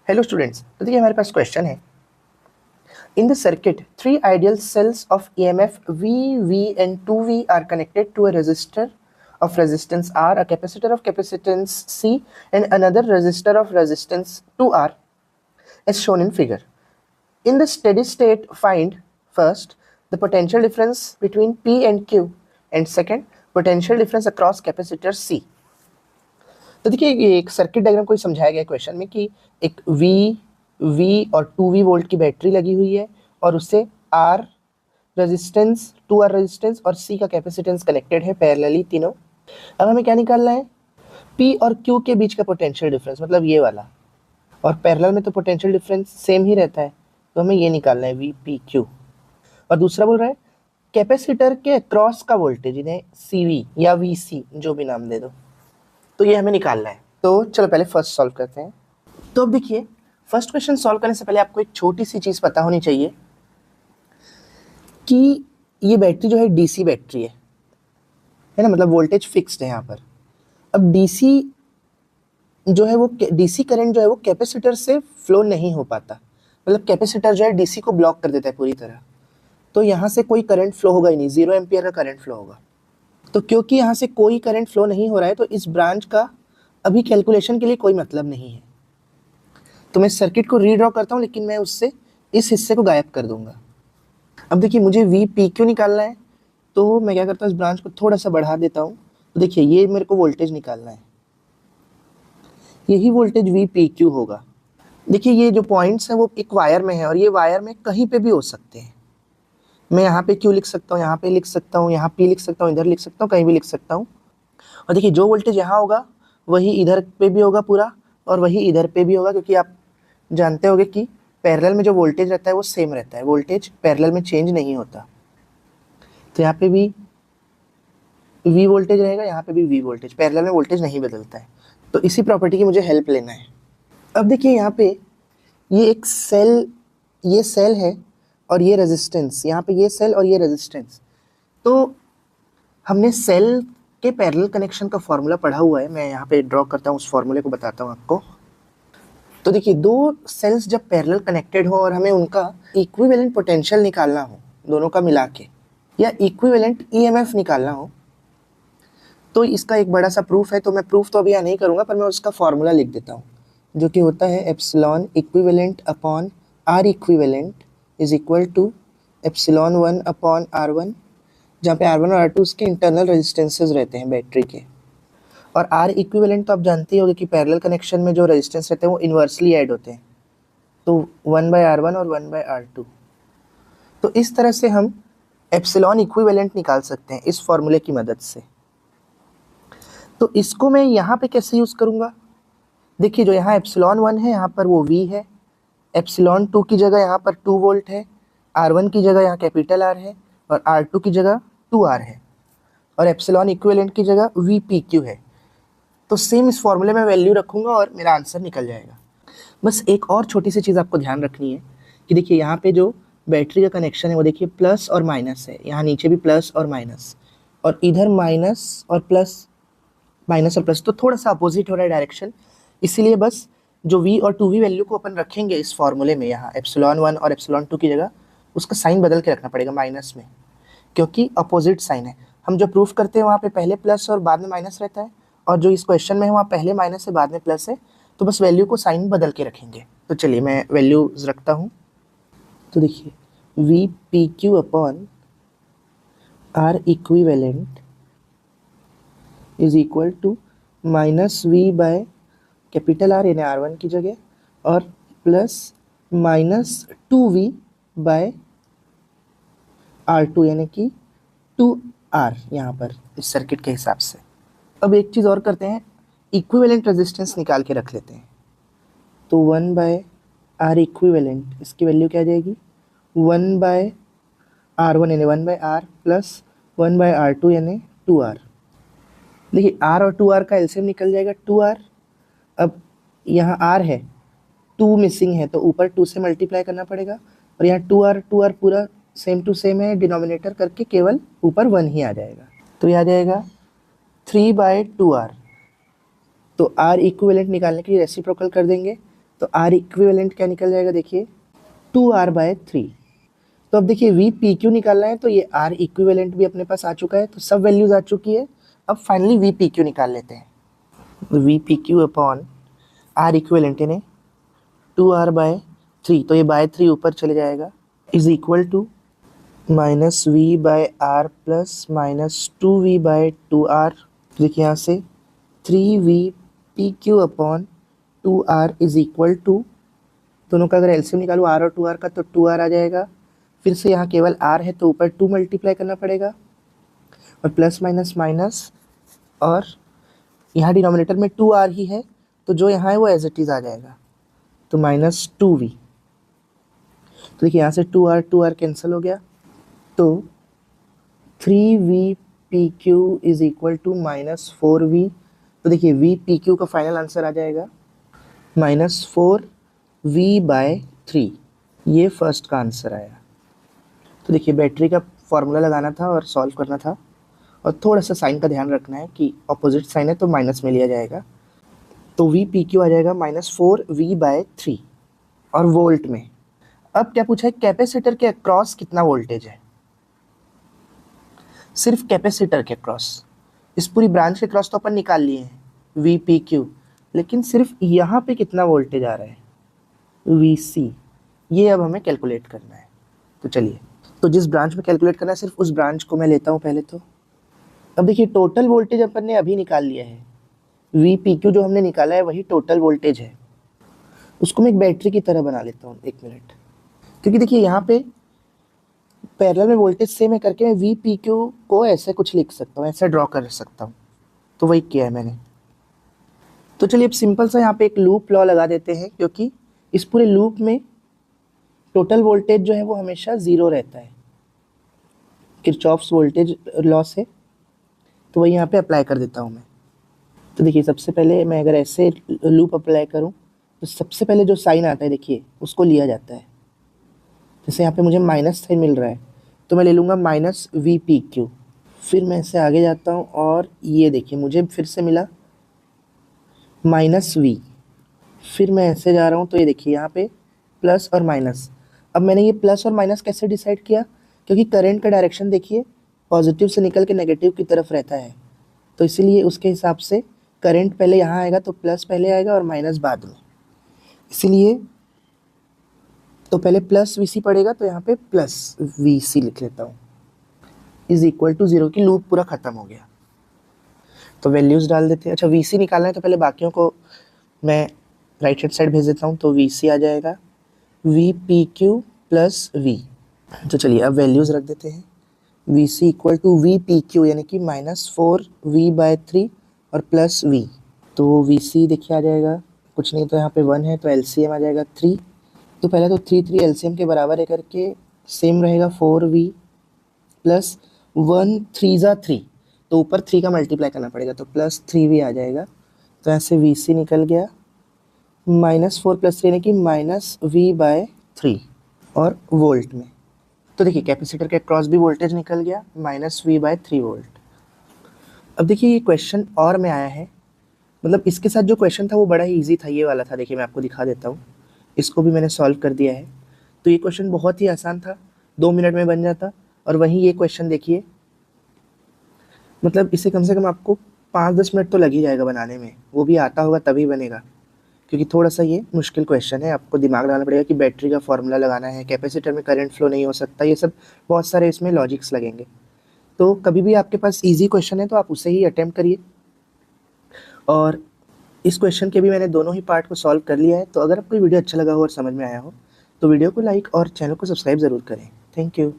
Hello students, तो देखिए हमारे पास क्वेश्चन है। In the circuit 3 ideal cells of EMF V, V and 2V are connected to a resistor of resistance R, a capacitor of capacitance C and another resistor of resistance 2R as shown in figure. In the steady state, find first the potential difference between P and Q and second potential difference across capacitor C. तो देखिए ये एक circuit diagram को समझाया गया question में कि एक V और 2V वोल्ट की बैटरी लगी हुई है और उससे R रेजिस्टेंस 2R रेजिस्टेंस और C का कैपेसिटेंस कनेक्टेड है पैरेलली तीनों। अब हमें क्या निकालना है? P और Q के बीच का पोटेंशियल डिफरेंस, मतलब ये वाला, और पैरेलल में तो पोटेंशियल डिफरेंस सेम ही रहता है, तो हमें ये निकालना है VPQ। और दूसरा बोल रहा है कैपेसिटर के अक्रॉस का वोल्टेज, इन्हें CV या VC जो भी नाम दे दो, तो ये हमें निकालना है। तो चलो पहले फर्स्ट सॉल्व करते हैं। तो अब देखिए फर्स्ट क्वेश्चन सॉल्व करने से पहले आपको एक छोटी सी चीज़ पता होनी चाहिए कि ये बैटरी जो है डीसी बैटरी है ना, मतलब वोल्टेज फिक्स्ड है यहाँ पर। अब डीसी जो है वो डीसी करंट जो है वो कैपेसिटर से फ्लो नहीं हो पाता, मतलब कैपेसिटर जो है डीसी को ब्लॉक कर देता है पूरी तरह, तो यहाँ से कोई करंट फ्लो होगा ही नहीं, 0 एम्पियर का करंट फ्लो होगा। तो क्योंकि यहाँ से कोई करंट फ्लो नहीं हो रहा है तो इस ब्रांच का अभी कैलकुलेशन के लिए कोई मतलब नहीं है। तो मैं सर्किट को रीड्रॉ करता हूँ, लेकिन मैं उससे इस हिस्से को गायब कर दूंगा। अब देखिए मुझे VPQ निकालना है, तो मैं क्या करता हूँ, इस ब्रांच को थोड़ा सा बढ़ा देता हूँ। तो देखिए ये मेरे को वोल्टेज निकालना है, यही वोल्टेज VPQ होगा। देखिए ये जो पॉइंट्स हैं वो एक वायर में है और ये वायर में कहीं पे भी हो सकते हैं। मैं यहाँ पे Q लिख सकता हूँ, यहाँ पे लिख सकता हूँ, यहाँ P लिख सकता हूँ, इधर लिख सकता हूँ, कहीं भी लिख सकता हूँ। और देखिए जो वोल्टेज यहाँ होगा वही इधर पे भी होगा पूरा, और वही इधर पे भी होगा, क्योंकि आप जानते होंगे कि पैरेलल में जो वोल्टेज रहता है वो सेम रहता है, वोल्टेज पैरेलल में चेंज नहीं होता। तो यहाँ पे भी V वोल्टेज रहेगा, यहाँ पे भी V वोल्टेज, पैरेलल में वोल्टेज नहीं बदलता है। तो इसी प्रॉपर्टी की मुझे हेल्प लेना है। अब देखिए यहाँ पे ये एक सेल, ये सेल है और ये रेजिस्टेंस, यहाँ पे ये सेल और ये रेजिस्टेंस। तो हमने सेल के पैरेलल कनेक्शन का फॉर्मूला पढ़ा हुआ है, मैं यहाँ पे ड्रॉ करता हूँ, उस फॉर्मूले को बताता हूँ आपको। तो देखिए दो सेल्स जब पैरेलल कनेक्टेड हो और हमें उनका इक्विवेलेंट पोटेंशियल निकालना हो, दोनों का मिला के, या इक्विवेलेंट EMF निकालना हो, तो इसका एक बड़ा सा प्रूफ है। तो मैं प्रूफ तो अभी यहाँ नहीं करूँगा, पर मैं उसका फॉर्मूला लिख देता हूँ, जो कि होता है epsilon equivalent upon R equivalent is equal to epsilon 1 upon R1, जहाँ पे R1 और R2 उसके इंटरनल रेजिस्टेंसेज रहते हैं बैटरी के। और R इक्विवेलेंट तो आप जानते ही होंगे कि पैरेलल कनेक्शन में जो रेजिस्टेंस रहते हैं वो इन्वर्सली ऐड होते हैं, तो 1/R1 और 1/R2। तो इस तरह से हम एप्सिलॉन इक्विवेलेंट निकाल सकते हैं इस फॉर्मूले की मदद से। तो इसको मैं यहाँ पे कैसे यूज़ करूँगा? देखिए जो यहाँ एप्सिलॉन 1 है यहाँ पर वो V है, एप्सिलॉन 2 की जगह यहाँ पर 2 वोल्ट है, R1 की जगह यहाँ कैपिटल R है और R2 की जगह 2R है, और एप्सिलॉन इक्विवेलेंट की जगह VPQ है। तो सेम इस फॉर्मूले में वैल्यू रखूँगा और मेरा आंसर निकल जाएगा। बस एक और छोटी सी चीज़ आपको ध्यान रखनी है कि देखिए यहाँ पे जो बैटरी का कनेक्शन है वो देखिए प्लस और माइनस है, यहाँ नीचे भी प्लस और माइनस, और इधर माइनस और प्लस, माइनस और प्लस, तो थोड़ा सा अपोजिट हो रहा है डायरेक्शन। इसीलिए बस जो V और 2V वैल्यू को अपन रखेंगे इस फॉर्मूले में, यहाँ एप्सिलॉन 1 और एप्सिलॉन 2 की जगह उसका साइन बदल के रखना पड़ेगा माइनस में, क्योंकि अपोजिट साइन है। हम जो प्रूफ करते हैं वहाँ पे पहले प्लस और बाद में माइनस रहता है, और जो इस क्वेश्चन में है वहाँ पहले माइनस है बाद में प्लस है, तो बस वैल्यू को साइन बदल के रखेंगे। तो चलिए मैं वैल्यूज रखता हूँ। तो देखिए VPQ upon R equivalent is equal to minus V by capital R यानी R1 की जगह, और plus minus 2V bye R2 यानी कि 2R यहाँ पर इस सर्किट के हिसाब से। अब एक चीज़ और करते हैं, इक्विवेलेंट रेजिस्टेंस निकाल के रख लेते हैं। तो 1/R इक्विवेलेंट, इसकी वैल्यू क्या आ जाएगी? 1/R1 यानी 1/R प्लस 1/R2 यानी 2R। देखिए R और 2R का एलसीएम निकल जाएगा 2R। अब यहाँ R है, 2 मिसिंग है, तो ऊपर 2 से मल्टीप्लाई करना पड़ेगा, और यहाँ 2R पूरा सेम टू सेम है, डिनोमिनेटर करके केवल ऊपर 1 ही आ जाएगा। तो यह आ जाएगा 3/2R। तो R इक्विवेलेंट निकालने के लिए रेसिप्रोकल कर देंगे, तो आर इक्विवेलेंट क्या निकल जाएगा, देखिए 2r/3। तो अब देखिए वी पी क्यू निकालना है, तो ये आर इक्विवेलेंट भी अपने पास आ चुका है, तो सब वैल्यूज आ चुकी है। अब फाइनली वी पी क्यू निकाल लेते हैं। V P Q upon R equivalent यानी 2r/3, तो ये बाय 3 ऊपर चले जाएगा, is equal to -v/r plus -2v/2r। देखिए यहाँ से 3v/pq upon 2r is equal to, दोनों का अगर एलसीएम निकालूँ r और 2r का, तो 2r आ जाएगा। फिर से यहाँ केवल r है तो ऊपर 2 मल्टीप्लाई करना पड़ेगा, और प्लस माइनस माइनस, और यहाँ डिनोमिनेटर में 2r ही है, तो जो यहाँ है वो एज इट इज़ आ जाएगा, तो -2v। तो देखिए यहाँ से 2r कैंसिल हो गया, तो 3v/pq is equal to -4v। तो देखिए v/pq का फाइनल आंसर आ जाएगा -4v/3। ये फर्स्ट का आंसर आया। तो देखिए बैटरी का फॉर्मूला लगाना था और सॉल्व करना था, और थोड़ा सा साइन का ध्यान रखना है कि ऑपोजिट साइन है तो माइनस में लिया जाएगा। तो v/pq आ जाएगा -4v/3 और वोल्ट में। अब क्या पूछा है, कैपेसिटर के अक्रॉस कितना वोल्टेज है। सिर्फ कैपेसिटर के अक्रॉस, इस पूरी ब्रांच के क्रॉस तो अपन निकाल लिए हैं v/pq, लेकिन सिर्फ यहाँ पे कितना वोल्टेज आ रहा है vc, ये अब हमें कैलकुलेट करना है। तो चलिए, तो जिस ब्रांच में कैलकुलेट करना है सिर्फ उस ब्रांच को मैं लेता हूँ पहले। तो अब देखिए टोटल वोल्टेज अपन ने अभी निकाल लिया है, v/pq जो हमने निकाला है वही टोटल वोल्टेज है। उसको मैं एक बैटरी की तरह बना लेता हूँ, 1 मिनट, क्योंकि देखिए यहाँ पे पैरेलल में वोल्टेज सेम है करके मैं v/pq को ऐसे कुछ लिख सकता हूँ, ऐसे ड्रॉ कर सकता हूँ, तो वही किया है मैंने। तो चलिए अब सिंपल सा यहाँ पे एक लूप लॉ लगा देते हैं, क्योंकि इस पूरे लूप में टोटल वोल्टेज जो है वो हमेशा 0 रहता है किरचॉफ्स वोल्टेज लॉ से, तो वही यहाँ पे अप्लाई कर देता हूँ मैं। तो देखिए सबसे पहले मैं अगर ऐसे लूप अप्लाई करूँ तो सबसे पहले जो साइन आता है देखिए उसको लिया जाता है। जैसे यहाँ पे मुझे माइनस साइन मिल रहा है तो मैं ले लूँगा -v/pq। फिर मैं इससे आगे जाता हूँ और ये देखिए मुझे फिर से मिला -v। फिर मैं ऐसे जा रहा हूँ तो ये देखिए यहाँ पे प्लस और माइनस। अब मैंने ये प्लस और माइनस कैसे डिसाइड किया, क्योंकि करंट का डायरेक्शन देखिए पॉजिटिव से निकल के नेगेटिव की तरफ रहता है, तो इसीलिए उसके हिसाब से करंट पहले यहाँ आएगा तो प्लस पहले आएगा और माइनस बाद में। इसीलिए तो पहले प्लस VC पड़ेगा, तो यहाँ पे प्लस VC लिख लेता हूँ, इज इक्वल टू 0 की लूप पूरा ख़त्म हो गया। तो वैल्यूज़ डाल देते हैं। अच्छा VC निकालना है तो पहले बाकियों को मैं राइट हैंड साइड भेज देता हूँ, तो VC आ जाएगा v/pq प्लस v। तो चलिए अब वैल्यूज़ रख देते हैं। VC इक्वल टू v/pq यानी कि -4v/3 और प्लस v। तो VC देखिए आ जाएगा कुछ नहीं, तो यहाँ पे 1 है तो LCM आ जाएगा 3। तो पहले तो 3 LCM के बराबर है करके सेम रहेगा 4v प्लस 1 3 3, तो ऊपर 3 का मल्टीप्लाई करना पड़ेगा तो प्लस 3v आ जाएगा। तो ऐसे VC निकल गया -4 + 3 यानी कि -v/3 और वोल्ट में। तो देखिए कैपेसिटर के क्रॉस भी वोल्टेज निकल गया -v/3 वोल्ट। अब देखिए ये क्वेश्चन और में आया है, मतलब इसके साथ जो क्वेश्चन था वो बड़ा ही इजी था, ये वाला था। देखिए मैं आपको दिखा देता हूँ, इसको भी मैंने सॉल्व कर दिया है। तो ये क्वेश्चन बहुत ही आसान था, 2 मिनट में बन जाता। और वहीं ये क्वेश्चन देखिए, मतलब इसे कम से कम आपको 5-10 मिनट तो लग ही जाएगा बनाने में, वो भी आता होगा तभी बनेगा, क्योंकि थोड़ा सा ये मुश्किल क्वेश्चन है। आपको दिमाग लगाना पड़ेगा कि बैटरी का फॉर्मूला लगाना है, कैपेसिटर में करंट फ्लो नहीं हो सकता, ये सब बहुत सारे इसमें लॉजिक्स लगेंगे। तो कभी भी आपके पास इजी क्वेश्चन है तो आप उसे ही अटेम्प्ट करिए। और इस क्वेश्चन के भी मैंने दोनों ही पार्ट को सॉल्व कर लिया है। तो अगर आपको वीडियो अच्छा लगा हो और समझ में आया हो तो वीडियो को लाइक और चैनल को सब्सक्राइब ज़रूर करें। Thank you.